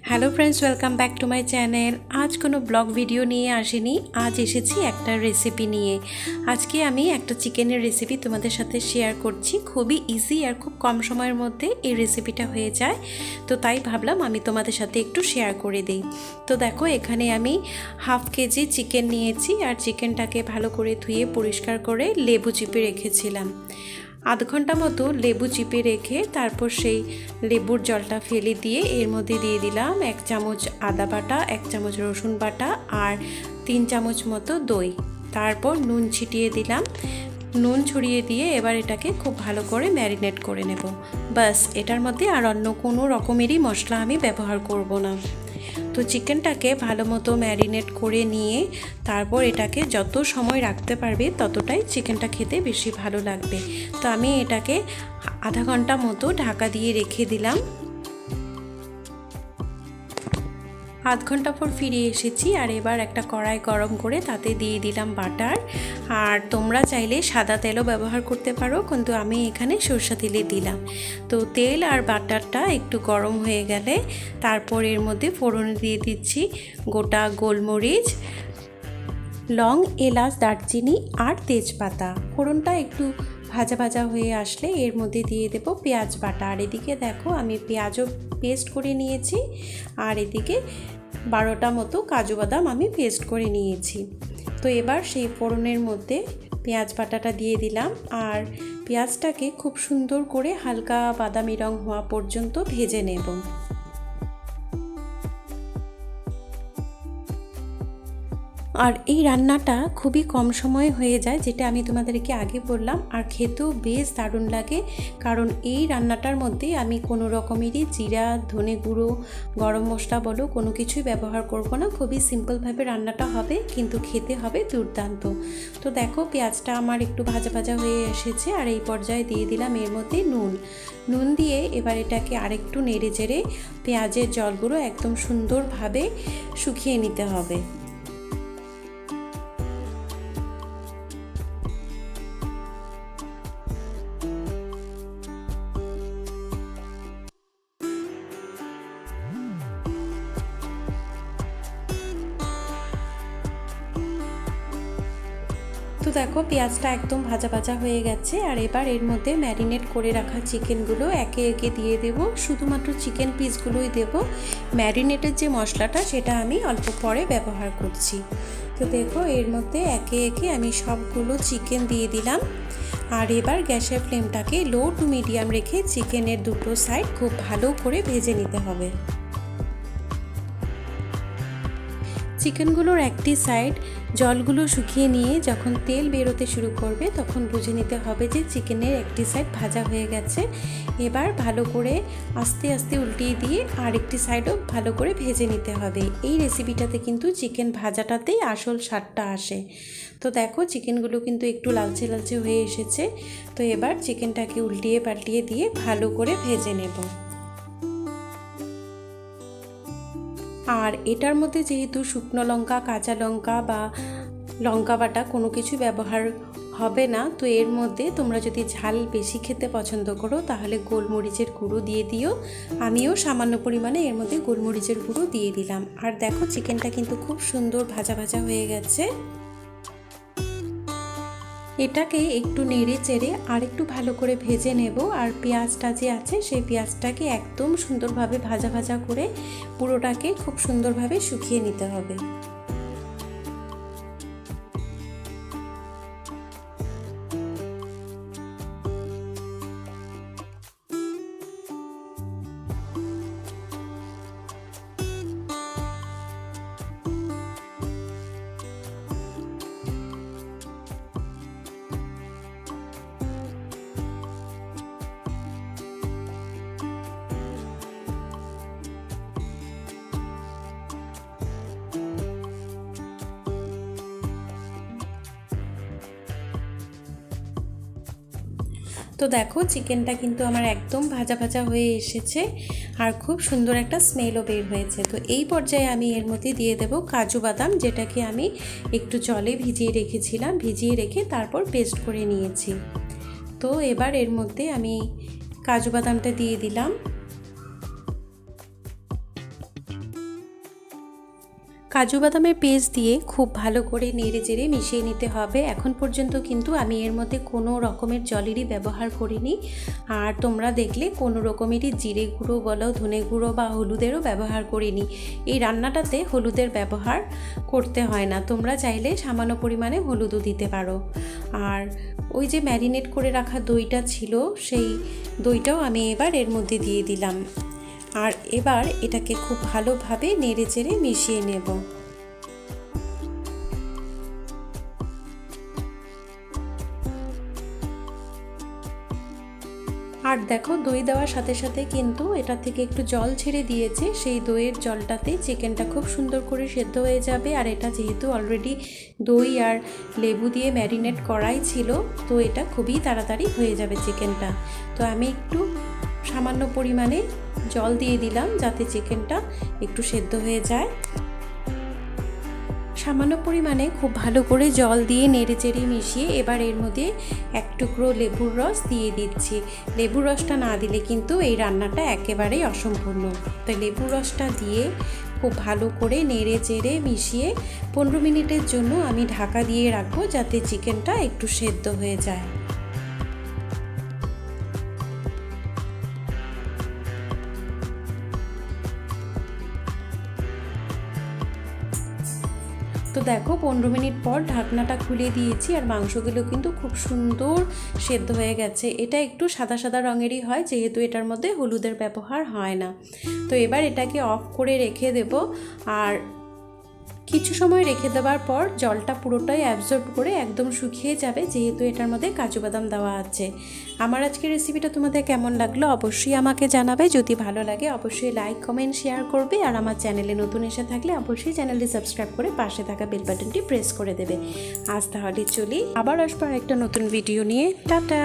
Hello friends, welcome back to my channel. আজ কোনো blog video নিয়ে আসিনি, আজ এসেছি একটা রেসিপি নিয়ে। আজকে আমি একটা চিকেনের রেসিপি তোমাদের সাথে শেয়ার করছি। খুবই ইজি আর খুব কম সময়ের মধ্যে এই রেসিপিটা হয়ে যায়, তো তাই ভাবলাম আমি তোমাদের সাথে একটু শেয়ার করে দিই। তো দেখো, এখানে আমি হাফ কেজি চিকেন নিয়েছি আর চিকেনটাকে ভালো করে ধুয়ে পরিষ্কার করে লেবু চিপে রেখেছিলাম। আধ ঘন্টা মতো লেবু চিপে রেখে তারপর সেই লেবুর জলটা ফেলে দিয়ে এর মধ্যে দিয়ে দিলাম 1 চামচ আদা বাটা, 1 চামচ রসুন বাটা আর 3 চামচ মতো দই। তারপর নুন ছিটিয়ে দিলাম। নুন ছড়িয়ে দিয়ে এবার এটাকে খুব ভালো করে ম্যারিনেট করে নেব। বাস, এটার মধ্যে আর অন্য কোনো রকমেরই মশলা আমি ব্যবহার করব না। তো চিকেনটাকে ভালো মতো ম্যারিনেট করে নিয়ে তারপর এটাকে যত সময় রাখতে পারবে ততটাই চিকেনটা খেতে বেশি ভালো লাগবে। তো আমি এটাকে আধা ঘন্টা মতো ঢাকা দিয়ে রেখে দিলাম। আধ ঘন্টা পর ফিরে এসেছি আর এবার একটা কড়াই গরম করে তাতে দিয়ে দিলাম বাটার। আর তোমরা চাইলে সাদা তেলও ব্যবহার করতে পারো, কিন্তু আমি এখানে সরষে তেলে দিলাম। তো তেল আর বাটারটা একটু গরম হয়ে গেলে তারপর এর মধ্যে ফোড়নে দিয়ে দিচ্ছি গোটা গোলমরিচ, লং, এলাচ, দারচিনি আর তেজপাতা। ফোড়নটা একটু ভাজা ভাজা হয়ে আসলে এর মধ্যে দিয়ে দেব পেঁয়াজ বাটা। আর এদিকে দেখো, আমি পেঁয়াজও পেস্ট করে নিয়েছি আর এদিকে 12টা মতো কাজু বাদাম আমি পেস্ট করে নিয়েছি। তো এবার সেই ফোড়নের মধ্যে পেঁয়াজ বাটাটা দিয়ে দিলাম আর পেঁয়াজটাকে খুব সুন্দর করে হালকা বাদামি রং হওয়া পর্যন্ত ভেজে নেব। আর এই রান্নাটা খুবই কম সময়ে হয়ে যায়, যেটা আমি তোমাদেরকে আগে বললাম, আর খেতেও বেশ দারুণ লাগে। কারণ এই রান্নাটার মধ্যে আমি কোনো রকমেরই জিরা, ধনে গুঁড়ো, গরম মশলা বলো কোনো কিছুই ব্যবহার করব না। খুবই সিম্পলভাবে রান্নাটা হবে, কিন্তু খেতে হবে দুর্দান্ত। তো দেখো, পেঁয়াজটা আমার একটু ভাজা ভাজা হয়ে এসেছে আর এই পর্যায়ে দিয়ে দিলাম এর মধ্যে নুন দিয়ে এবার এটাকে আরেকটু নেড়ে চেড়ে পেঁয়াজের জলগুলো একদম সুন্দরভাবে শুকিয়ে নিতে হবে। তো দেখো, পেঁয়াজটা একদম ভাজা ভাজা হয়ে গেছে আর এবার এর মধ্যে ম্যারিনেট করে রাখা চিকেনগুলো একে একে দিয়ে দেব। শুধুমাত্র চিকেন পিসগুলোই দেব, ম্যারিনেটের যে মশলাটা সেটা আমি অল্প পরে ব্যবহার করছি। তো দেখো, এর মধ্যে একে একে আমি সবগুলো চিকেন দিয়ে দিলাম আর এবার গ্যাসের ফ্লেমটাকে লো টু মিডিয়াম রেখে চিকেনের দুটো সাইড খুব ভালো করে ভেজে নিতে হবে। চিকেনগুলোর একটি সাইড জলগুলো শুকিয়ে নিয়ে যখন তেল বেরোতে শুরু করবে তখন বুঝে নিতে হবে যে চিকেনের একটি সাইড ভাজা হয়ে গেছে। এবার ভালো করে আস্তে আস্তে উল্টিয়ে দিয়ে আরেকটি সাইডও ভালো করে ভেজে নিতে হবে। এই রেসিপিটাতে কিন্তু চিকেন ভাজাটাতেই আসল স্বাদটা আসে। তো দেখো, চিকেনগুলো কিন্তু একটু লালচে লালচে হয়ে এসেছে। তো এবার চিকেনটাকে উল্টিয়ে পাল্টিয়ে দিয়ে ভালো করে ভেজে নেব। আর এটার মধ্যে যেহেতু শুকনো লঙ্কা, কাঁচা লঙ্কা বা লঙ্কা বাটা কোনো কিছু ব্যবহার হবে না, তো এর মধ্যে তোমরা যদি ঝাল বেশি খেতে পছন্দ করো তাহলে গোলমরিচের গুঁড়ো দিয়ে দিও। আমিও সামান্য পরিমাণে এর মধ্যে গোলমরিচের গুঁড়ো দিয়ে দিলাম। আর দেখো, চিকেনটা কিন্তু খুব সুন্দর ভাজা ভাজা হয়ে গেছে। এটাকে একটু নেড়ে চেড়ে আর একটু ভালো করে ভেজে নেব। আর পেঁয়াজটা যে আছে সেই পেঁয়াজটাকে একদম সুন্দরভাবে ভাজা ভাজা করে পুরোটাকে খুব সুন্দরভাবে শুকিয়ে নিতে হবে। তো দেখো, চিকেনটা কিন্তু আমার একদম ভাজা ভাজা হয়ে এসেছে আর খুব সুন্দর একটা স্মেলও বের হয়েছে। তো এই পর্যায়ে আমি এর মধ্যে দিয়ে দেব কাজু বাদাম, যেটাকে আমি একটু জলে ভিজিয়ে রেখেছিলাম, ভিজিয়ে রেখে তারপর পেস্ট করে নিয়েছি। তো এবার এর মধ্যে আমি কাজু বাদামটা দিয়ে দিলাম। কাজু বাদামের পেস্ট দিয়ে খুব ভালো করে নেড়ে চেড়ে মিশিয়ে নিতে হবে। এখন পর্যন্ত কিন্তু আমি এর মধ্যে কোনো রকমের জলেরই ব্যবহার করিনি, আর তোমরা দেখলে কোনো রকমেরই জিরে গুঁড়ো বলো, ধনে গুঁড়ো বা হলুদেরও ব্যবহার করিনি। এই রান্নাটাতে হলুদের ব্যবহার করতে হয় না, তোমরা চাইলে সামান্য পরিমাণে হলুদও দিতে পারো। আর ওই যে ম্যারিনেট করে রাখা দইটা ছিল, সেই দইটাও আমি এবার এর মধ্যে দিয়ে দিলাম। আর এবার এটাকে খুব ভালোভাবে নেড়ে চেড়ে মিশিয়ে নেব। আর দেখো দই দেওয়ার সাথে সাথে কিন্তু এটা থেকে একটু জল ছেড়ে দিয়েছে, সেই দইয়ের জলটাতে চিকেনটা খুব সুন্দর করে সেদ্ধ হয়ে যাবে। আর এটা যেহেতু অলরেডি দই আর লেবু দিয়ে ম্যারিনেট করাই ছিল, তো এটা খুবই তাড়াতাড়ি হয়ে যাবে চিকেনটা। তো আমি একটু সামান্য পরিমাণে জল দিয়ে দিলাম যাতে চিকেনটা একটু সেদ্ধ হয়ে যায়। সামান্য পরিমাণে খুব ভালো করে জল দিয়ে নেড়ে চেড়ে মিশিয়ে এবার এর মধ্যে এক টুকরো লেবুর রস দিয়ে দিচ্ছি। লেবুর রসটা না দিলে কিন্তু এই রান্নাটা একেবারেই অসম্পূর্ণ। তো লেবুর রসটা দিয়ে খুব ভালো করে নেড়ে চেড়ে মিশিয়ে 15 মিনিটের জন্য আমি ঢাকা দিয়ে রাখবো যাতে চিকেনটা একটু সেদ্ধ হয়ে যায়। তো দেখো 15 মিনিট পর ঢাকনাটা খুলে দিয়েছি, আর মাংসগুলো কিন্তু খুব সুন্দর সেদ্ধ হয়ে গেছে। এটা একটু সাদা সাদা রঙেরই হয় যেহেতু এটার মধ্যে হলুদের ব্যবহার হয় না। তো এবার এটাকে অফ করে রেখে দেব। আর কিছু সময় রেখে দেওয়ার পর জলটা পুরোটাই অ্যাবজর্ব করে একদম শুকিয়ে যাবে, যেহেতু এটার মধ্যে কাজু বাদাম দেওয়া আছে। আমার আজকের রেসিপিটা তোমাদের কেমন লাগলো অবশ্যই আমাকে জানাবে। যদি ভালো লাগে অবশ্যই লাইক, কমেন্ট, শেয়ার করবে। আর আমার চ্যানেলে নতুন এসে থাকলে অবশ্যই চ্যানেলটি সাবস্ক্রাইব করে পাশে থাকা বেল বাটনটি প্রেস করে দেবে। আজ তাহলে চলি, আবার আসবো একটা নতুন ভিডিও নিয়ে। টাটা।